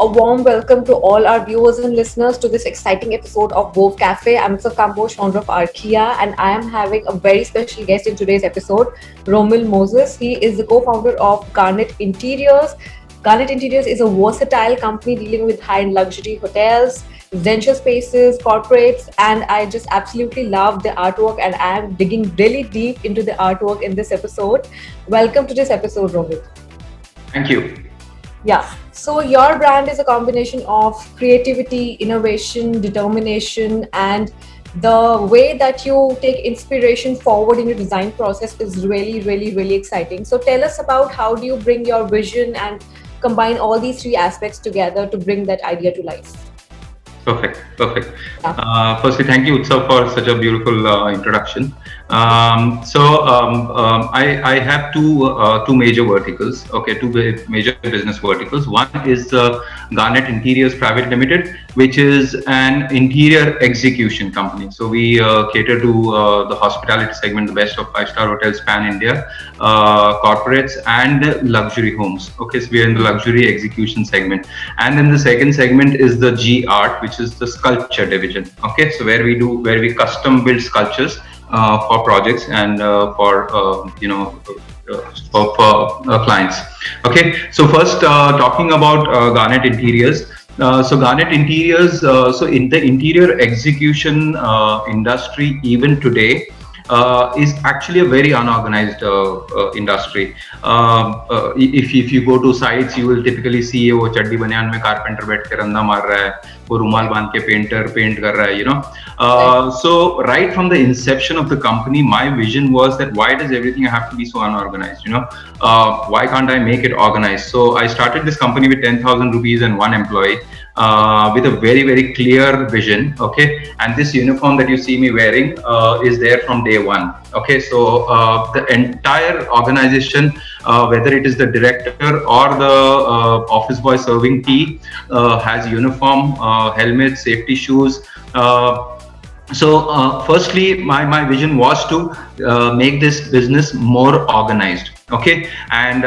a warm welcome to all our viewers and listeners to this exciting episode of Wove Cafe. I'm Mr. Kambosh, founder of Arkia, and I am having a very special guest in today's episode, Romil Moses. He is the co-founder of Garnet Interiors. Garnet Interiors is a versatile company dealing with high-end luxury hotels, residential spaces, corporates, and I just absolutely love the artwork, and I am digging really deep into the artwork in this episode. Welcome to this episode, Romil. Thank you. Yeah. So your brand is a combination of creativity, innovation, determination, and the way that you take inspiration forward in your design process is really, really, really exciting. So tell us about how do you bring your vision and combine all these three aspects together to bring that idea to life? Perfect. Yeah. Firstly, thank you, Utsav, for such a beautiful introduction. I have two major verticals. Okay, major business verticals. One is Garnet Interiors Private Limited, which is an interior execution company. So we cater to the hospitality segment, the best of five-star hotels pan India, corporates, and luxury homes. Okay, so we are in the luxury execution segment. And then the second segment is the G Art, which is the sculpture division. Okay, so where we custom build sculptures for projects and for clients. Okay, so first talking about Garnet Interiors. So Garnet Interiors, so in the interior execution industry, even today, is actually a very unorganized industry. If you go to sites, you will typically see वो चड्डी बनियान में carpenter बैठ के रंदा मार रहा है, वो रुमाल बांध के पेंटर पेंट कर रहा है, you know. So right from the inception of the company, my vision was that why does everything have to be so unorganized? You know, why can't I make it organized? So I started this company with 10,000 rupees and one employee. With a very, very clear vision, okay, and this uniform that you see me wearing is there from day one. Okay, so the entire organization, whether it is the director or the office boy serving tea, has uniform, helmet, safety shoes. So firstly, my vision was to make this business more organized. Okay, and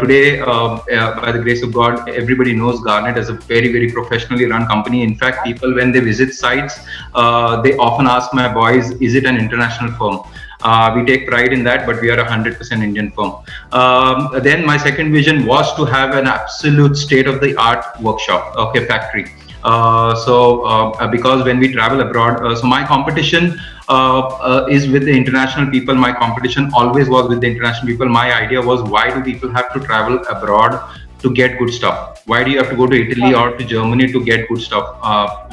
today, by the grace of God, everybody knows Garnet as a very, very professionally run company. In fact, people, when they visit sites, they often ask my boys, is it an international firm? We take pride in that, but we are a 100% Indian firm. Then my second vision was to have an absolute state-of-the-art workshop, okay, factory. Because when we travel abroad, so my competition is with the international people. My competition always was with the international people. My idea was, why do people have to travel abroad to get good stuff? Why do you have to go to Italy or to Germany to get good stuff?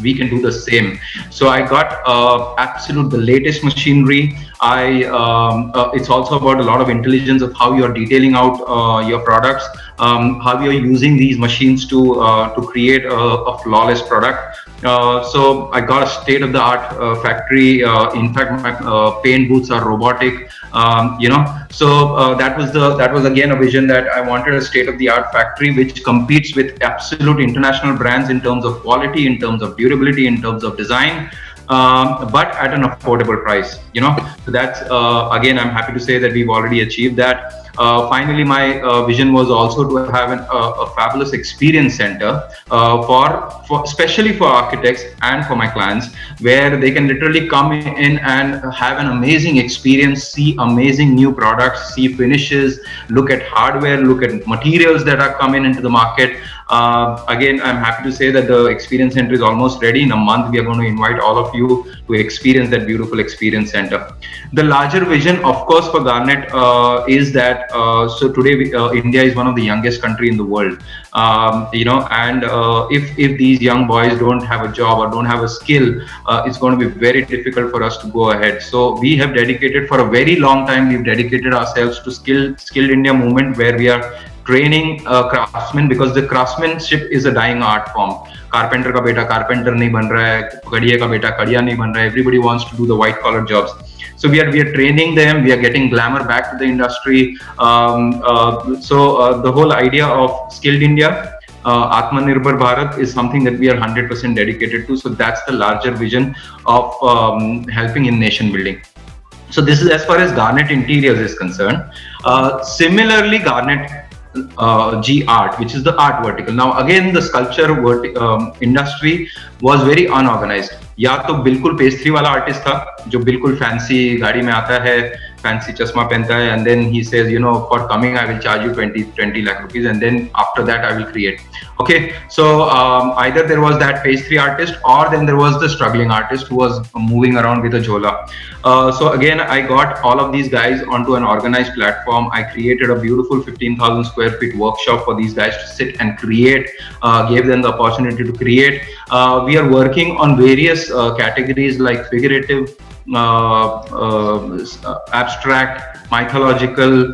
We can do the same. So I got the latest machinery. It's also about a lot of intelligence of how you're detailing out your products, how you're using these machines to create a flawless product. So I got a state-of-the-art factory. In fact, my paint booths are robotic. So that was again a vision that I wanted a state-of-the-art factory which competes with absolute international brands in terms of quality, in terms of durability, in terms of design. But at an affordable price, you know. So that's again, I'm happy to say that we've already achieved that. Finally, my vision was also to have a fabulous experience center for especially for architects and for my clients, where they can literally come in and have an amazing experience, see amazing new products, see finishes, look at hardware, look at materials that are coming into the market. Again, I'm happy to say that the experience center is almost ready. In a month, we are going to invite all of you to experience that beautiful experience center. The larger vision, of course, for Garnet is that so today India is one of the youngest country in the world. And if these young boys don't have a job or don't have a skill, it's going to be very difficult for us to go ahead. So we have dedicated for a very long time. We've dedicated ourselves to skilled India movement, where we are training craftsmen, because the craftsmanship is a dying art form. Carpenter का बेटा carpenter नहीं बन रहा है, कड़िया का बेटा कड़िया नहीं बन रहा है. Everybody wants to do the white collar jobs. So we are training them. We are getting glamour back to the industry. So the whole idea of skilled India, Atmanirbhar Bharat, is something that we are 100% dedicated to. So that's the larger vision of helping in nation building. So this is as far as Garnet Interiors is concerned. Similarly, Garnet G Art, which is the art vertical. Now again, the sculpture industry was very unorganized. या तो बिल्कुल pastry वाला artist था जो बिल्कुल fancy गाड़ी में आता है, फैंसी चश्मा पहनता है, and then he says, you know, for coming I will charge you 20 lakh rupees, and then after that I will create. Okay, so either there was that pastry artist, or then there was the struggling artist who was moving around with a jhola. So again, I got all of these guys onto an organized platform. I created a beautiful 15,000 square feet workshop for these guys to sit and create, gave them the opportunity to create. We are working on various categories like figurative, abstract, mythological,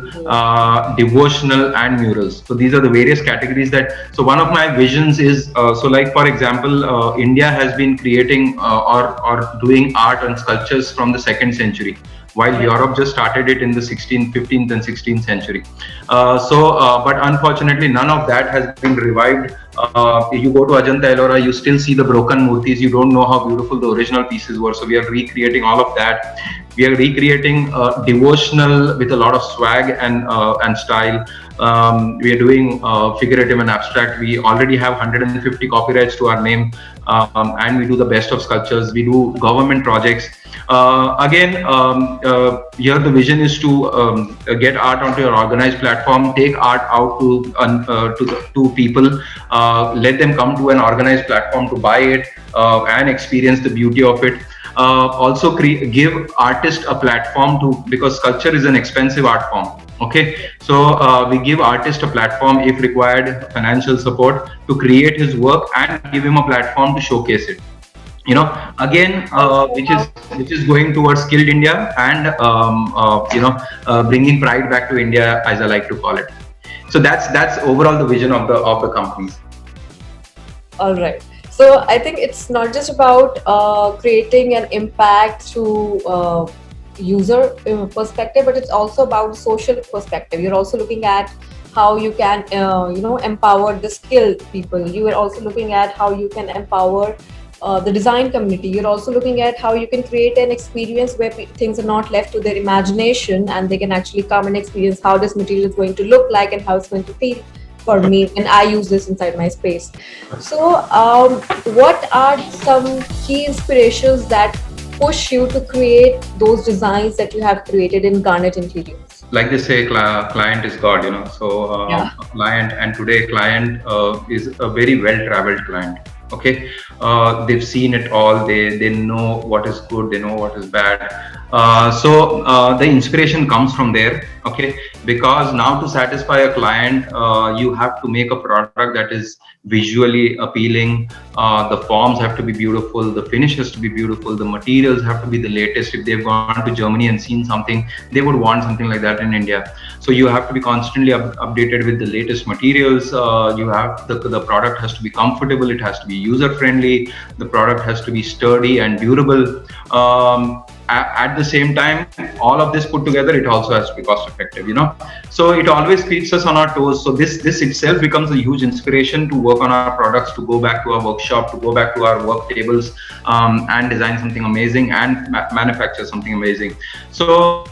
devotional, and murals. So these are the various categories that. So one of my visions is, so like for example, India has been creating or doing art and sculptures from the 2nd century, while Europe just started it in the 15th and 16th century. But unfortunately, none of that has been revived. You go to Ajanta Ellora, you still see the broken murtis. You don't know how beautiful the original pieces were. So we are recreating all of that. We are recreating devotional with a lot of swag and style. We are doing figurative and abstract. We already have 150 copyrights to our name, and we do the best of sculptures. We do government projects. Here the vision is to get art onto your organized platform, take art out to people, let them come to an organized platform to buy it and experience the beauty of it. Also give artists a platform because sculpture is an expensive art form. Okay, so we give artist a platform, if required financial support, to create his work and give him a platform to showcase it. You know, again, which is going towards Skilled India and bringing pride back to India, as I like to call it. So that's overall the vision of the companies. All right. So I think it's not just about creating an impact through user perspective, but it's also about social perspective. You're also looking at how you can empower the skilled people. You are also looking at how you can empower the design community. You're also looking at how you can create an experience where things are not left to their imagination, and they can actually come and experience how this material is going to look like and how it's going to feel for me when I use this inside my space. So what are some key inspirations that push you to create those designs that you have created in Garnet Interiors? Like they say, client is God, you know. So client, and today client is a very well-traveled client. Okay, they've seen it all. They know what is good. They know what is bad. So the inspiration comes from there. Okay, because now to satisfy a client, you have to make a product that is visually appealing. The forms have to be beautiful. The finish has to be beautiful. The materials have to be the latest. If they've gone to Germany and seen something, they would want something like that in India. So you have to be constantly updated with the latest materials. You have the product has to be comfortable. It has to be user friendly. The product has to be sturdy and durable. At the same time, all of this put together, it also has to be cost effective, you know. So it always keeps us on our toes. So this itself becomes a huge inspiration to work on our products, to go back to our workshop, to go back to our work tables, and design something amazing and manufacture something amazing. So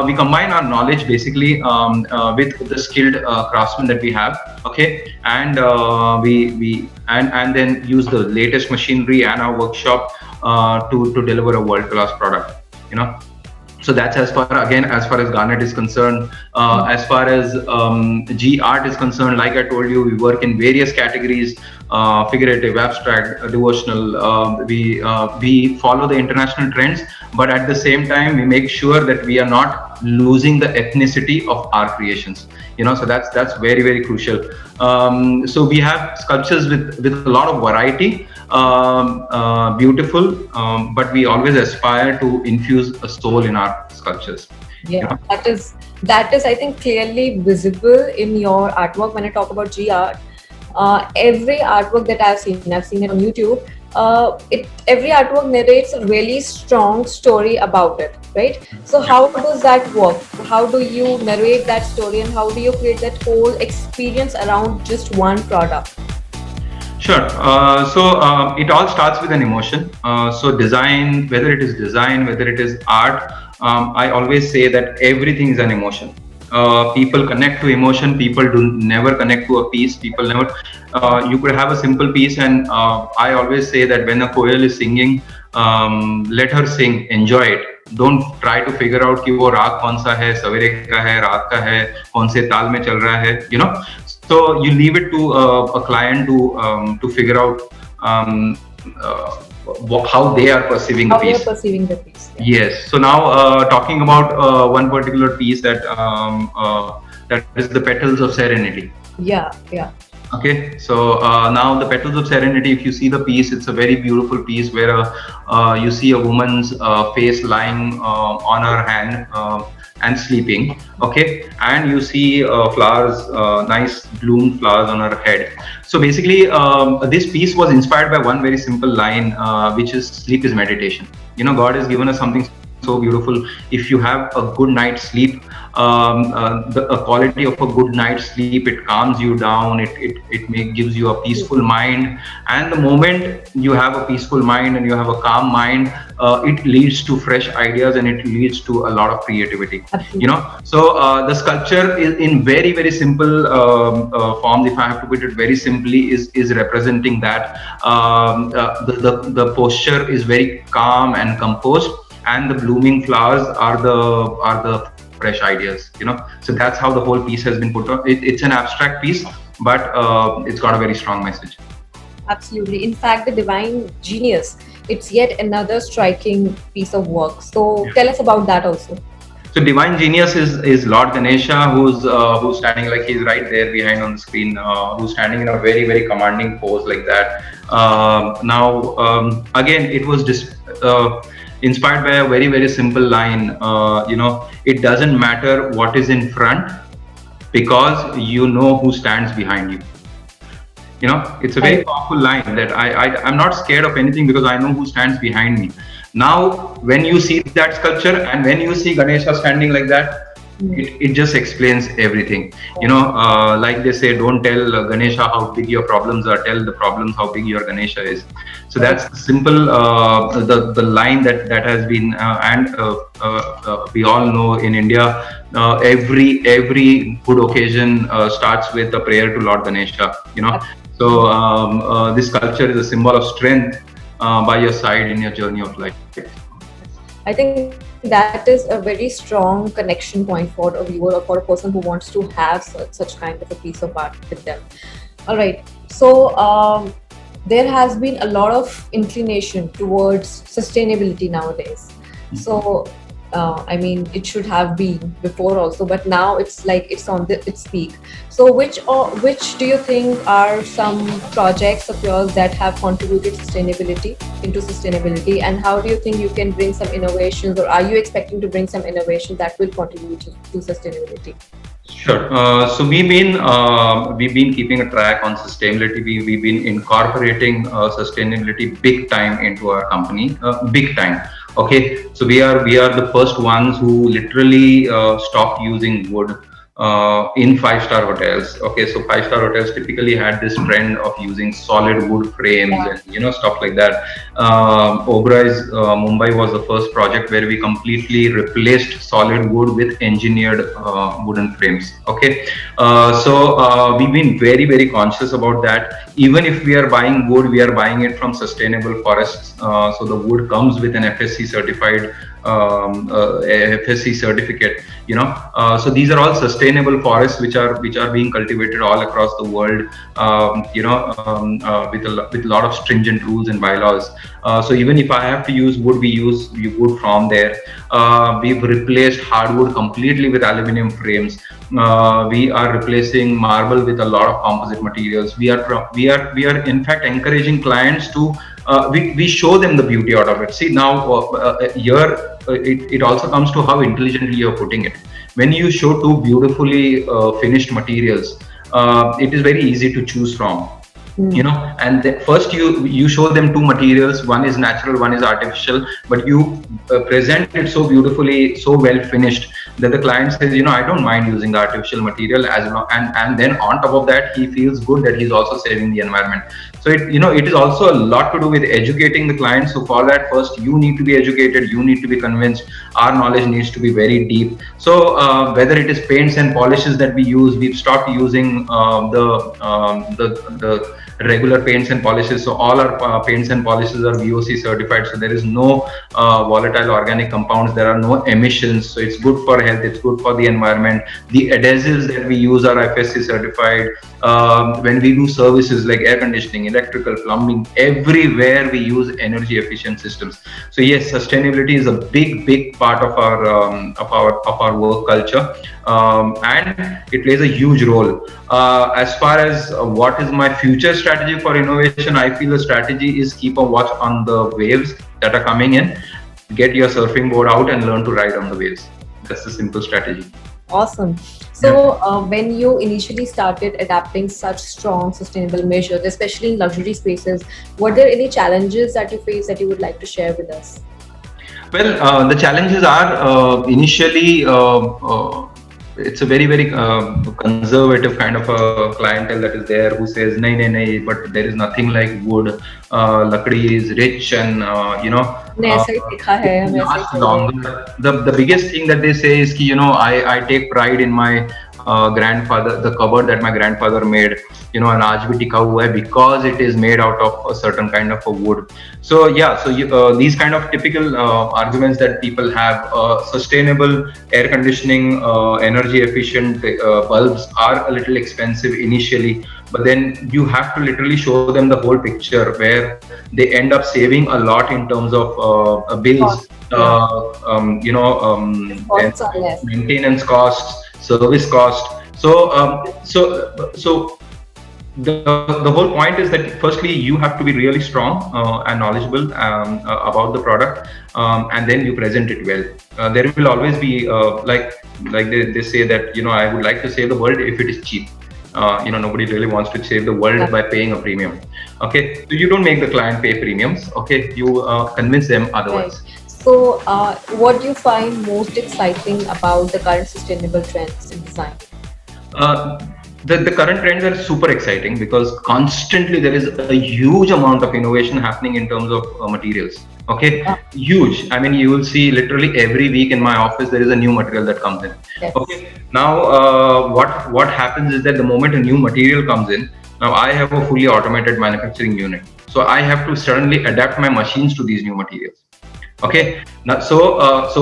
we combine our knowledge basically with the skilled craftsmen that we have. Okay, and and then use the latest machinery and our workshop to deliver a world-class product, you know. So that's as far as Garnet is concerned. As far as G Art is concerned, like I told you, we work in various categories: figurative, abstract, devotional. We follow the international trends, but at the same time, we make sure that we are not losing the ethnicity of our creations. You know, so that's very, very crucial. So we have sculptures with a lot of variety. Beautiful, but we always aspire to infuse a soul in our sculptures. Yeah, that is I think clearly visible in your artwork. When I talk about G Art, every artwork that I've seen it on YouTube. Every artwork narrates a really strong story about it, right? So how does that work? How do you narrate that story, and how do you create that whole experience around just one product? Sure. So it all starts with an emotion. So design, whether it is art, I always say that everything is an emotion. People connect to emotion. People do never connect to a piece. People never. You could have a simple piece, and I always say that when a koel is singing, let her sing. Enjoy it. Don't try to figure out कि वो राग कौन सा है, सवेरे का है, रात का है, कौन से ताल में चल रहा है. So you leave it to a client to figure out how they are perceiving the piece. How they are perceiving the piece. Yes. So now talking about one particular piece that is the Petals of Serenity. Yeah. Okay, so now the Petals of Serenity, if you see the piece, it's a very beautiful piece where you see a woman's face lying on her hand and sleeping. Okay, and you see flowers, nice bloomed flowers on her head. So basically, this piece was inspired by one very simple line, which is sleep is meditation. God has given us something so beautiful. If you have a good night's sleep, the quality of a good night's sleep, it calms you down, it gives you a peaceful mind, and the moment you have a peaceful mind and you have a calm mind, it leads to fresh ideas and it leads to a lot of creativity. So the sculpture is in very, very simple forms, if I have to put it very simply, is representing that. The posture is very calm and composed, and the blooming flowers are the fresh ideas. So that's how the whole piece has been put on. It's an abstract piece, but it's got a very strong message. Absolutely. In fact, the Divine Genius, it's yet another striking piece of work. So tell us about that also. So Divine Genius is Lord Ganesha, who's standing, like he's right there behind on the screen, who's standing in a very, very commanding pose like that. Now again, it was inspired by a very, very simple line. It doesn't matter what is in front, because you know who stands behind you. It's a very powerful line that I'm not scared of anything because I know who stands behind me. Now, when you see that sculpture and when you see Ganesha standing like that, it just explains everything. Like they say, don't tell Ganesha how big your problems are, tell the problems how big your Ganesha is. So that's simple, the line that has been, and we all know in India, every good occasion starts with a prayer to Lord Ganesha. So this sculpture is a symbol of strength by your side in your journey of life. I think that is a very strong connection point for a viewer or for a person who wants to have such kind of a piece of art with them. All right. So there has been a lot of inclination towards sustainability nowadays. So I mean, it should have been before also, but now it's like it's on its peak. So which do you think are some projects of yours that have contributed into sustainability, and how do you think you can bring some innovations, or are you expecting to bring some innovation that will contribute to sustainability? Sure. So we've been keeping a track on sustainability. We've been incorporating sustainability big time into our company. Big time. Okay. So we are the first ones who literally stopped using wood in 5-star hotels. Okay, so 5-star hotels typically had this trend of using solid wood frames and stuff like that. Oberoi's Mumbai was the first project where we completely replaced solid wood with engineered wooden frames. Okay, so we've been very, very conscious about that. Even if we are buying wood, we are buying it from sustainable forests. So the wood comes with an FSC certified FSC certificate. So these are all sustainable forests which are being cultivated all across the world, with a lot of stringent rules and bylaws. So even if I have to use wood, we use wood from there. We've replaced hardwood completely with aluminum frames. We are replacing marble with a lot of composite materials. We are in fact encouraging clients to we show them the beauty out of it. See, now here it also comes to how intelligently you're putting it. When you show two beautifully finished materials, it is very easy to choose from. And first you show them two materials, one is natural, one is artificial, but you present it so beautifully, so well finished that the client says, I don't mind using the artificial material as well, and then on top of that he feels good that he's also saving the environment. So it is also a lot to do with educating the client. So for that, first you need to be educated, you need to be convinced. Our knowledge needs to be very deep. So whether it is paints and polishes that we use, we've stopped using the regular paints and polishes. So all our paints and polishes are VOC certified. So there is no volatile organic compounds. There are no emissions. So it's good for health. It's good for the environment. The adhesives that we use are FSC certified. When we do services like air conditioning, electrical, plumbing, everywhere we use energy efficient systems. So yes, sustainability is a big part of our work culture, and it plays a huge role. As far as what is my future strategy for innovation, I feel the strategy is keep a watch on the waves that are coming in, get your surfing board out and learn to ride on the waves. That's the simple strategy. Awesome. So, when you initially started adapting such strong sustainable measures, especially in luxury spaces, were there any challenges that you faced that you would like to share with us? Well, the challenges are initially it's a very conservative kind of a clientele that is there who says nahi, but there is nothing like wood. Lakdi is rich and it lasts longer. The biggest thing that they say is ki, I take pride in my grandfather, the cupboard that my grandfather made, and aaj bhi tika hua hai because it is made out of a certain kind of a wood. So yeah, so these kind of typical arguments that people have, sustainable air conditioning, energy efficient bulbs are a little expensive initially, but then you have to literally show them the whole picture where they end up saving a lot in terms of bills, Costs are less. maintenance costs, service cost. So the whole point is that firstly you have to be really strong and knowledgeable about the product, and then you present it well. There will always be like they say that I would like to save the world if it is cheap. Nobody really wants to save the world by paying a premium. Okay, so you don't make the client pay premiums. Okay, you convince them otherwise. Right. So, what do you find most exciting about the current sustainable trends in design? Uh, the current trends are super exciting because constantly there is a huge amount of innovation happening in terms of materials. Okay, Yeah. huge. I mean, you will see literally every week in my office there is a new material that comes in. Yes. Okay, now what happens is that the moment a new material comes in, now I have a fully automated manufacturing unit, so I have to suddenly adapt my machines to these new materials. Okay, now so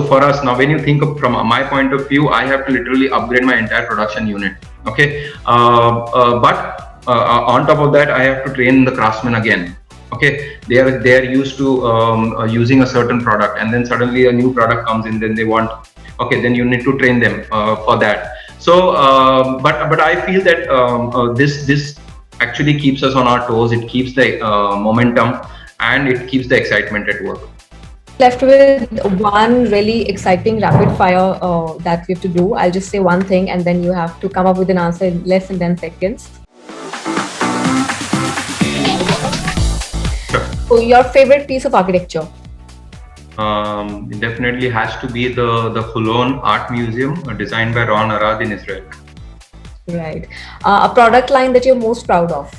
for us now, when you think of from my point of view, I have to literally upgrade my entire production unit. Okay, but on top of that, I have to train the craftsmen again. Okay, they are used to using a certain product, and then suddenly a new product comes in, then they want. Okay, then you need to train them for that. So, but I feel that this actually keeps us on our toes. It keeps the momentum, and it keeps the excitement at work. Left with one really exciting rapid fire that we have to do. I'll just say one thing and then you have to come up with an answer in less than 10 seconds. Sure. So, your favorite piece of architecture? It definitely has to be the Holon Art Museum, designed by Ron Arad in Israel. Right. A product line that you're most proud of?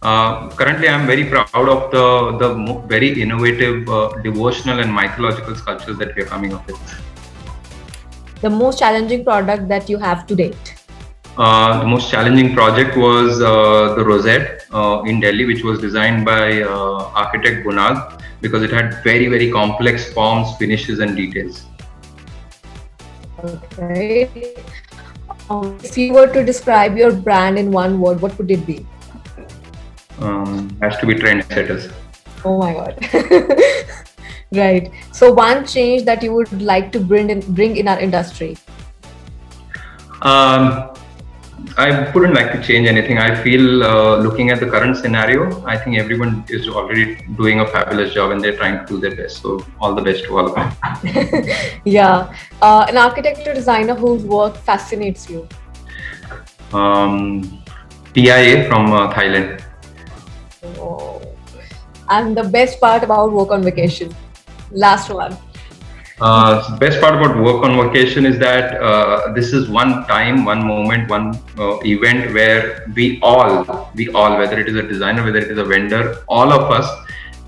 Currently, I'm very proud of the very innovative devotional and mythological sculptures that we are coming up with. The most challenging product that you have to date? The most challenging project was the Rosette in Delhi, which was designed by architect Bunal, because it had very complex forms, finishes, and details. Okay. If you were to describe your brand in one word, what would it be? Has to be trendsetters. Oh my God. Right. So, one change that you would like to bring in our industry? I wouldn't like to change anything. I feel looking at the current scenario, I think everyone is already doing a fabulous job and they're trying to do their best. So all the best to all of them. Yeah. An architect or designer whose work fascinates you? TIA from Thailand. Oh. And the best part about work on vacation? Last one. So best part about work on vacation is that this is one time, one moment, one event where we all, whether it is a designer, whether it is a vendor, all of us,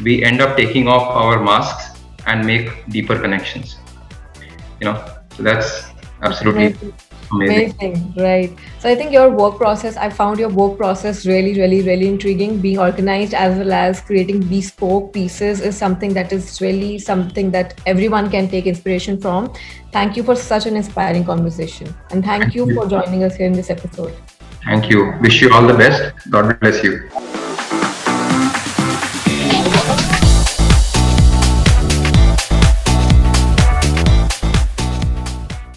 we end up taking off our masks and make deeper connections. So that's absolutely Amazing. amazing. Amazing, right. So I think your work process, I found your work process really, really, really intriguing. Being organized as well as creating bespoke pieces is something that is really something that everyone can take inspiration from. Thank you for such an inspiring conversation. And thank Thank you you. for joining us here in this episode. Thank you. Wish you all the best. God bless you.